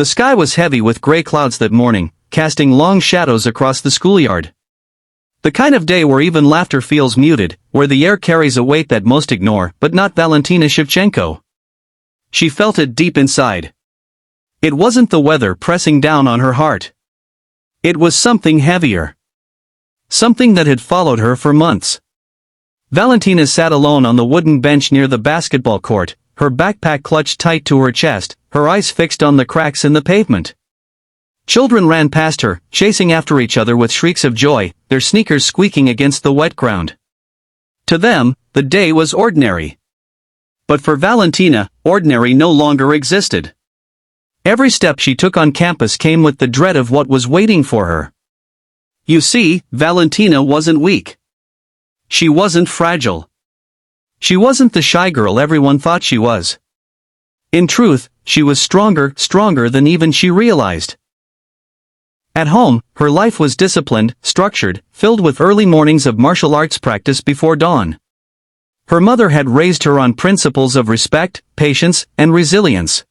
The sky was heavy with gray clouds that morning, casting long shadows across the schoolyard. The kind of day where even laughter feels muted, where the air carries a weight that most ignore, but not Valentina Shevchenko. She felt it deep inside. It wasn't the weather pressing down on her heart. It was something heavier. Something that had followed her for months. Valentina sat alone on the wooden bench near the basketball court, her backpack clutched tight to her chest, her eyes fixed on the cracks in the pavement. Children ran past her, chasing after each other with shrieks of joy, their sneakers squeaking against the wet ground. To them, the day was ordinary. But for Valentina, ordinary no longer existed. Every step she took on campus came with the dread of what was waiting for her. You see, Valentina wasn't weak. She wasn't fragile. She wasn't the shy girl everyone thought she was. In truth, she was stronger than even she realized. At home, her life was disciplined, structured, filled with early mornings of martial arts practice before dawn. Her mother had raised her on principles of respect, patience, and resilience.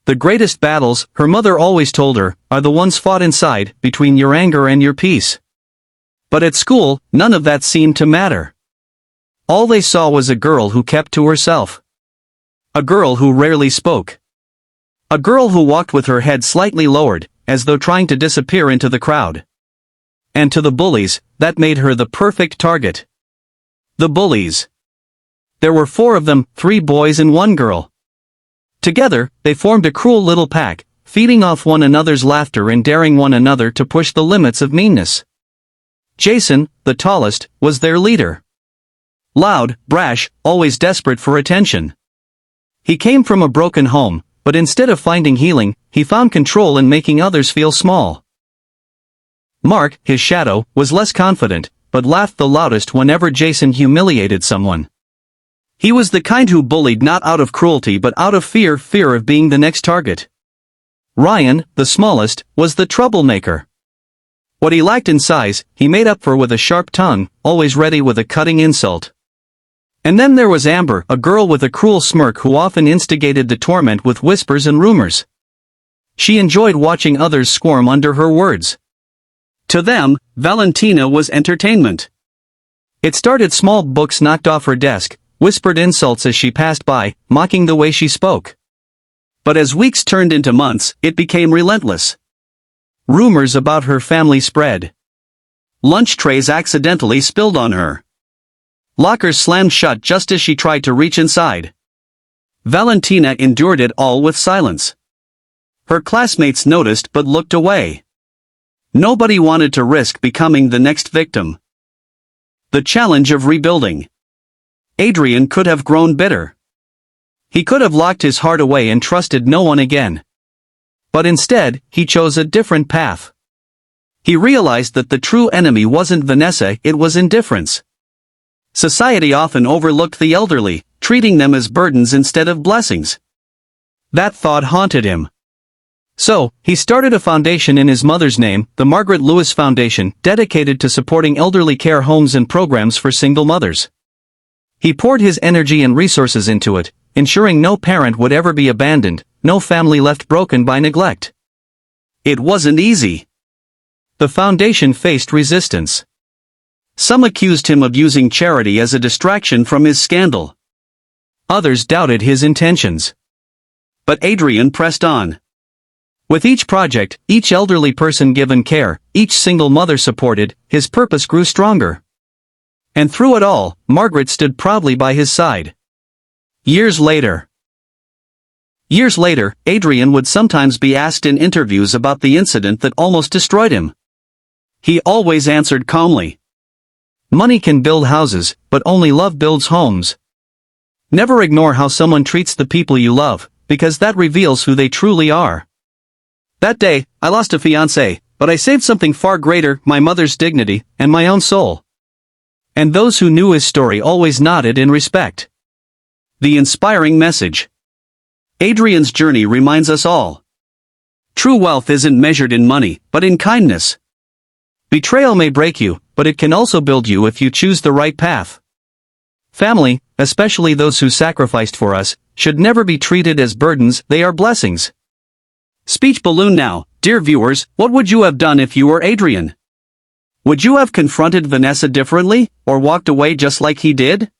The greatest battles, her mother always told her, are the ones fought inside, between your anger and your peace. But at school, none of that seemed to matter. All they saw was a girl who kept to herself. A girl who rarely spoke. A girl who walked with her head slightly lowered, as though trying to disappear into the crowd. And to the bullies, that made her the perfect target. The bullies. There were 4 of them, 3 boys and 1 girl. Together, they formed a cruel little pack, feeding off one another's laughter and daring one another to push the limits of meanness. Jason, the tallest, was their leader. Loud, brash, always desperate for attention. He came from a broken home, but instead of finding healing, he found control in making others feel small. Mark, his shadow, was less confident, but laughed the loudest whenever Jason humiliated someone. He was the kind who bullied not out of cruelty but out of fear of being the next target. Ryan, the smallest, was the troublemaker. What he lacked in size, he made up for with a sharp tongue, always ready with a cutting insult. And then there was Amber, a girl with a cruel smirk who often instigated the torment with whispers and rumors. She enjoyed watching others squirm under her words. To them, Valentina was entertainment. It started small, books knocked off her desk, whispered insults as she passed by, mocking the way she spoke. But as weeks turned into months, it became relentless. Rumors about her family spread. Lunch trays accidentally spilled on her. Lockers slammed shut just as she tried to reach inside. Valentina endured it all with silence. Her classmates noticed but looked away. Nobody wanted to risk becoming the next victim. The challenge of rebuilding. Adrian could have grown bitter. He could have locked his heart away and trusted no one again. But instead, he chose a different path. He realized that the true enemy wasn't Vanessa, it was indifference. Society often overlooked the elderly, treating them as burdens instead of blessings. That thought haunted him. So, he started a foundation in his mother's name, the Margaret Lewis Foundation, dedicated to supporting elderly care homes and programs for single mothers. He poured his energy and resources into it, ensuring no parent would ever be abandoned, no family left broken by neglect. It wasn't easy. The foundation faced resistance. Some accused him of using charity as a distraction from his scandal. Others doubted his intentions. But Adrian pressed on. With each project, each elderly person given care, each single mother supported, his purpose grew stronger. And through it all, Margaret stood proudly by his side. Years later, Adrian would sometimes be asked in interviews about the incident that almost destroyed him. He always answered calmly. Money can build houses, but only love builds homes. Never ignore how someone treats the people you love, because that reveals who they truly are. That day, I lost a fiancé, but I saved something far greater, my mother's dignity, and my own soul. And those who knew his story always nodded in respect. The inspiring message. Adrian's journey reminds us all. True wealth isn't measured in money, but in kindness. Betrayal may break you, but it can also build you if you choose the right path. Family, especially those who sacrificed for us, should never be treated as burdens, they are blessings. Speech balloon now. Dear viewers, what would you have done if you were Adrian? Would you have confronted Vanessa differently, or walked away just like he did?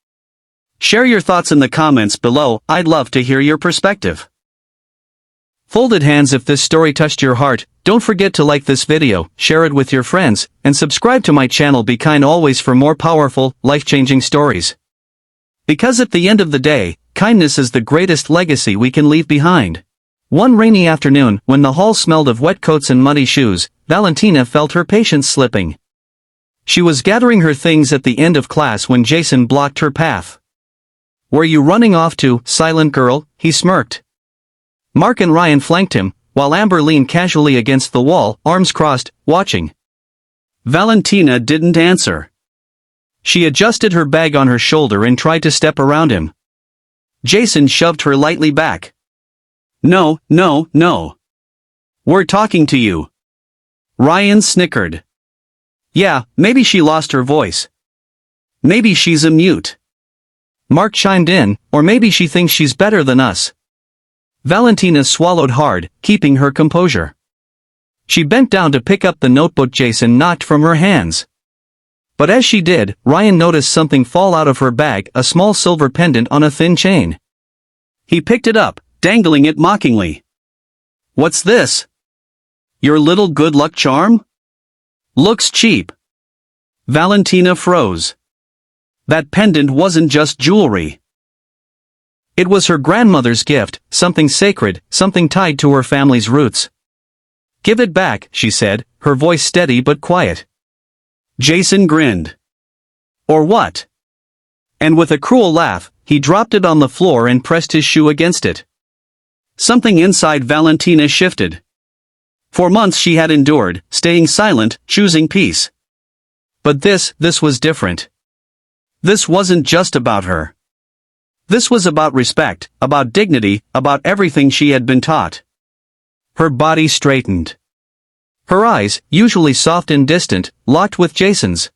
Share your thoughts in the comments below. I'd love to hear your perspective. Folded hands. If this story touched your heart, don't forget to like this video, share it with your friends, and subscribe to my channel. Be kind always for more powerful, life-changing stories. Because at the end of the day, kindness is the greatest legacy we can leave behind. One rainy afternoon, when the hall smelled of wet coats and muddy shoes, Valentina felt her patience slipping. She was gathering her things at the end of class when Jason blocked her path. "Where you running off to, silent girl?" he smirked. Mark and Ryan flanked him, while Amber leaned casually against the wall, arms crossed, watching. Valentina didn't answer. She adjusted her bag on her shoulder and tried to step around him. Jason shoved her lightly back. "No, no, no. We're talking to you." Ryan snickered. "Yeah, maybe she lost her voice. Maybe she's a mute." Mark chimed in, "Or maybe she thinks she's better than us." Valentina swallowed hard, keeping her composure. She bent down to pick up the notebook Jason knocked from her hands. But as she did, Ryan noticed something fall out of her bag, a small silver pendant on a thin chain. He picked it up, dangling it mockingly. "What's this? Your little good luck charm? Looks cheap." Valentina froze. That pendant wasn't just jewelry. It was her grandmother's gift, something sacred, something tied to her family's roots. "Give it back," she said, her voice steady but quiet. Jason grinned. "Or what?" And with a cruel laugh, he dropped it on the floor and pressed his shoe against it. Something inside Valentina shifted. For months she had endured, staying silent, choosing peace. But this was different. This wasn't just about her. This was about respect, about dignity, about everything she had been taught. Her body straightened. Her eyes, usually soft and distant, locked with Jason's.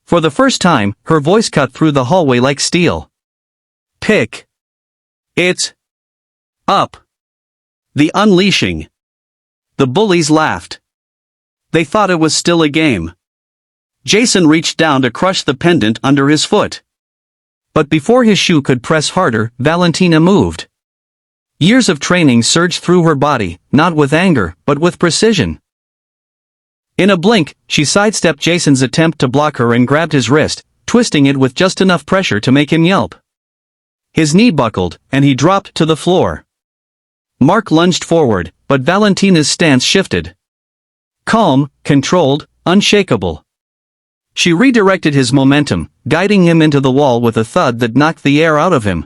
For the first time, her voice cut through the hallway like steel. "Pick it up." The unleashing. The bullies laughed. They thought it was still a game. Jason reached down to crush the pendant under his foot. But before his shoe could press harder, Valentina moved. Years of training surged through her body, not with anger, but with precision. In a blink, she sidestepped Jason's attempt to block her and grabbed his wrist, twisting it with just enough pressure to make him yelp. His knee buckled, and he dropped to the floor. Mark lunged forward, but Valentina's stance shifted. Calm, controlled, unshakable. She redirected his momentum, guiding him into the wall with a thud that knocked the air out of him.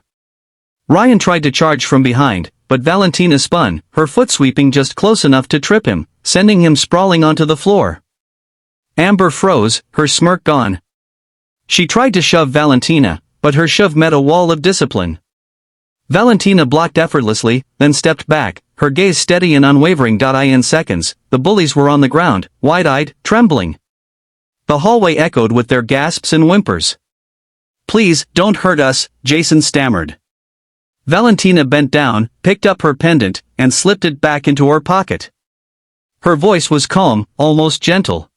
Ryan tried to charge from behind, but Valentina spun, her foot sweeping just close enough to trip him, sending him sprawling onto the floor. Amber froze, her smirk gone. She tried to shove Valentina, but her shove met a wall of discipline. Valentina blocked effortlessly, then stepped back, her gaze steady and unwavering. In seconds, the bullies were on the ground, wide-eyed, trembling. The hallway echoed with their gasps and whimpers. "Please, don't hurt us," Jason stammered. Valentina bent down, picked up her pendant, and slipped it back into her pocket. Her voice was calm, almost gentle.